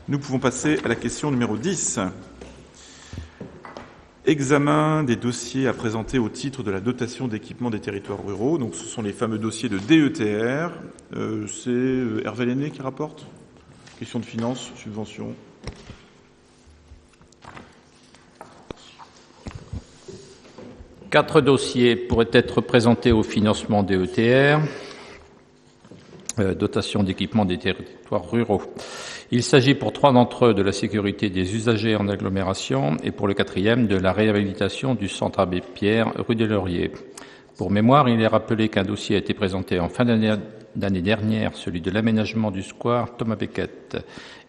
Nous pouvons passer à la question numéro 10. Examen des dossiers à présenter au titre de la dotation d'équipement des territoires ruraux. Donc, ce sont les fameux dossiers de DETR. C'est Hervé Lenné qui rapporte. Question de finances, subventions. Quatre dossiers pourraient être présentés au financement DETR, dotation d'équipement des territoires ruraux. Il s'agit pour trois d'entre eux de la sécurité des usagers en agglomération et pour le quatrième de la réhabilitation du centre Abbé Pierre, rue des Lauriers. Pour mémoire, il est rappelé qu'un dossier a été présenté en fin d'année dernière, celui de l'aménagement du square Thomas Becket,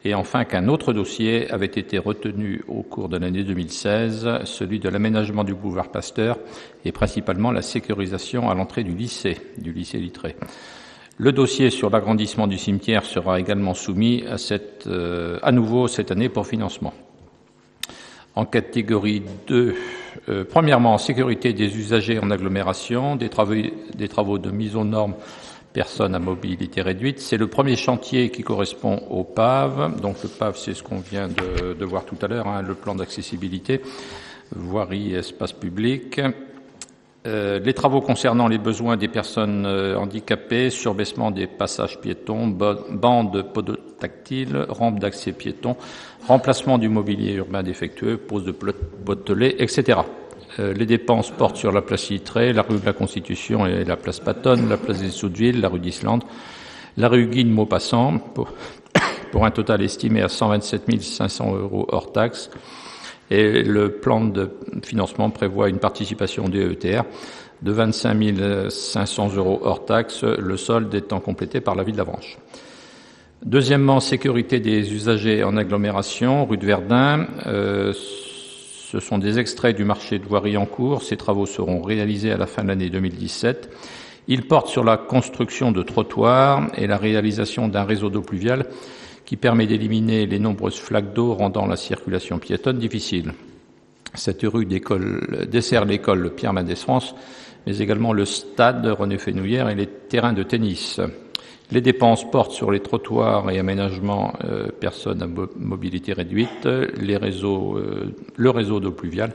et enfin qu'un autre dossier avait été retenu au cours de l'année 2016, celui de l'aménagement du boulevard Pasteur et principalement la sécurisation à l'entrée du lycée Littré. Le dossier sur l'agrandissement du cimetière sera également soumis à nouveau cette année pour financement. En catégorie 2, premièrement, sécurité des usagers en agglomération, des travaux de mise aux normes personnes à mobilité réduite. C'est le premier chantier qui correspond au PAV. Donc le PAV, c'est ce qu'on vient de voir tout à l'heure, le plan d'accessibilité, voirie, espace public. Les travaux concernant les besoins des personnes handicapées, surbaissement des passages piétons, bandes podotactiles, rampes d'accès piétons, remplacement du mobilier urbain défectueux, pose de potelets, etc. Les dépenses portent sur la place Littré, la rue de la Constitution et la place Pattonne, la place des Sous-de-Ville, la rue d'Islande, la rue Guy-de-Maupassant, pour un total estimé à 127 500 € hors taxes. Et le plan de financement prévoit une participation DETR de 25 500 € hors taxes, le solde étant complété par la ville d'Avranches. Deuxièmement, sécurité des usagers en agglomération, rue de Verdun. Ce sont des extraits du marché de voirie en cours. Ces travaux seront réalisés à la fin de l'année 2017. Ils portent sur la construction de trottoirs et la réalisation d'un réseau d'eau pluviale qui permet d'éliminer les nombreuses flaques d'eau rendant la circulation piétonne difficile. Cette rue dessert l'école Pierre Mendès France, mais également le stade René Fenouillère et les terrains de tennis. Les dépenses portent sur les trottoirs et aménagements personnes à mobilité réduite, le réseau d'eau pluviale,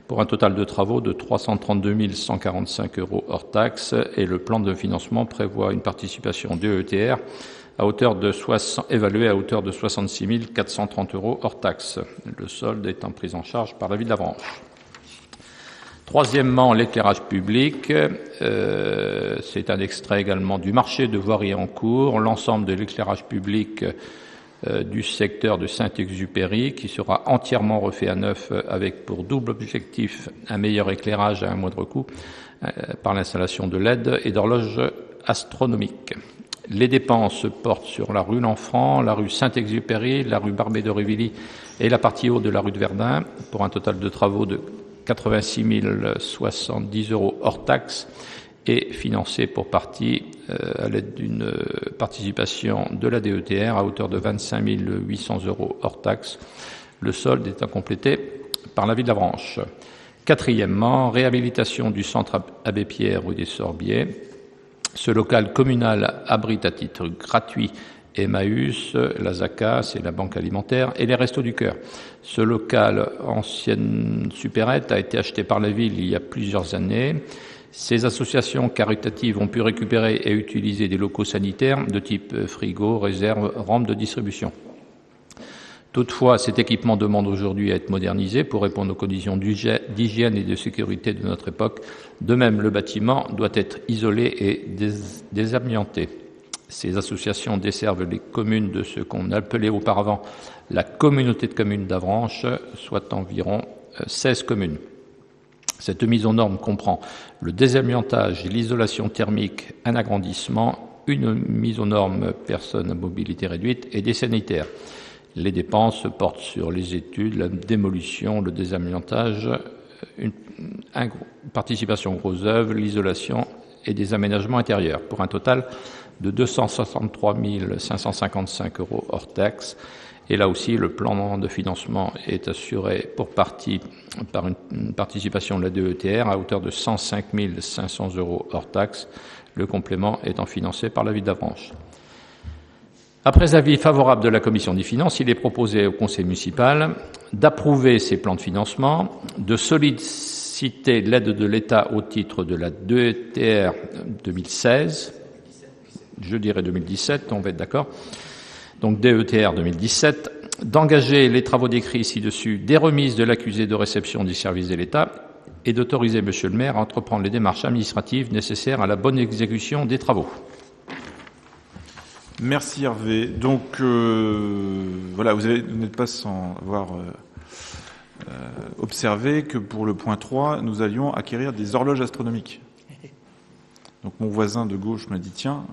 pour un total de travaux de 332 145 € hors taxes, et le plan de financement prévoit une participation DETR évaluée à hauteur de 66 430 € hors taxes, le solde étant pris en charge par la ville d'Avranches. Troisièmement, l'éclairage public. C'est un extrait également du marché de voirie en cours. L'ensemble de l'éclairage public du secteur de Saint-Exupéry qui sera entièrement refait à neuf avec pour double objectif un meilleur éclairage à un moindre coût par l'installation de LED et d'horloges astronomiques. Les dépenses portent sur la rue Lanfranc, la rue Saint-Exupéry, la rue Barbé-d'Aurevilly et la partie haute de la rue de Verdun, pour un total de travaux de 86 070 € hors taxes et financés pour partie à l'aide d'une participation de la DETR à hauteur de 25 800 € hors taxes, le solde étant complété par la ville d'Avranches. Quatrièmement, réhabilitation du centre Abbé Pierre rue des Sorbiers. Ce local communal abrite à titre gratuit Emmaüs, la ZACA, c'est la banque alimentaire, et les Restos du Cœur. Ce local, ancienne supérette, a été acheté par la ville il y a plusieurs années. Ces associations caritatives ont pu récupérer et utiliser des locaux sanitaires de type frigo, réserve, rampe de distribution. Toutefois, cet équipement demande aujourd'hui à être modernisé pour répondre aux conditions d'hygiène et de sécurité de notre époque. De même, le bâtiment doit être isolé et désamianté. Ces associations desservent les communes de ce qu'on appelait auparavant la communauté de communes d'Avranches, soit environ 16 communes. Cette mise aux normes comprend le désamiantage, l'isolation thermique, un agrandissement, une mise aux normes personnes à mobilité réduite et des sanitaires. Les dépenses portent sur les études, la démolition, le désamiantage, une participation gros œuvres, l'isolation et des aménagements intérieurs, pour un total de 263 555 € hors taxes. Et là aussi, le plan de financement est assuré pour partie par une participation de la DETR à hauteur de 105 500 € hors taxes, le complément étant financé par la ville d'Avranches. Après avis favorable de la Commission des finances, il est proposé au Conseil municipal d'approuver ces plans de financement, de solliciter l'aide de l'État au titre de la DETR 2016, je dirais 2017, on va être d'accord, donc DETR 2017, d'engager les travaux décrits ci-dessus des remises de l'accusé de réception du service de l'État et d'autoriser Monsieur le maire à entreprendre les démarches administratives nécessaires à la bonne exécution des travaux. Merci Hervé. Donc voilà, vous n'êtes pas sans avoir observé que pour le point 3, nous allions acquérir des horloges astronomiques. Donc mon voisin de gauche m'a dit tiens,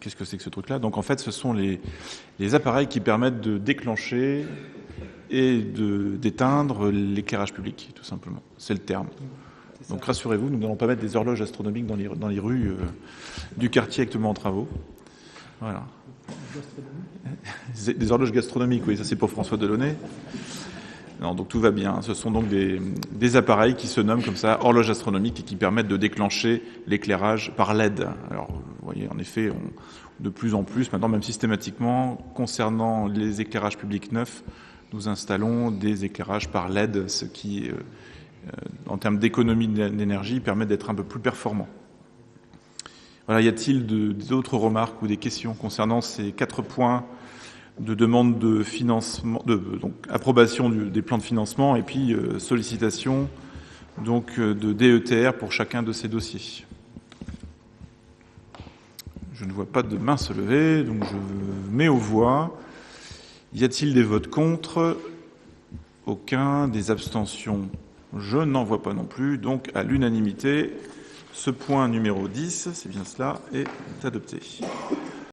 qu'est-ce que c'est que ce truc-là? Donc en fait, ce sont les appareils qui permettent de déclencher et d'éteindre l'éclairage public, tout simplement. C'est le terme. Donc rassurez-vous, nous n'allons pas mettre des horloges astronomiques dans les rues du quartier actuellement en travaux. Voilà. Des horloges gastronomiques, oui, ça c'est pour François Delaunay. Non, donc tout va bien. Ce sont donc des appareils qui se nomment comme ça horloges astronomiques et qui permettent de déclencher l'éclairage par LED. Alors, vous voyez, en effet, de plus en plus, maintenant même systématiquement, concernant les éclairages publics neufs, nous installons des éclairages par LED, ce qui, en termes d'économie d'énergie, permet d'être un peu plus performant. Voilà, y a-t-il d'autres remarques ou des questions concernant ces 4 points de demande de financement, donc approbation des plans de financement et puis sollicitation donc de DETR pour chacun de ces dossiers? Je ne vois pas de main se lever, donc je mets aux voix. Y a-t-il des votes contre? Aucun. Des abstentions? Je n'en vois pas non plus. Donc à l'unanimité, ce point numéro 10, c'est bien cela, est adopté.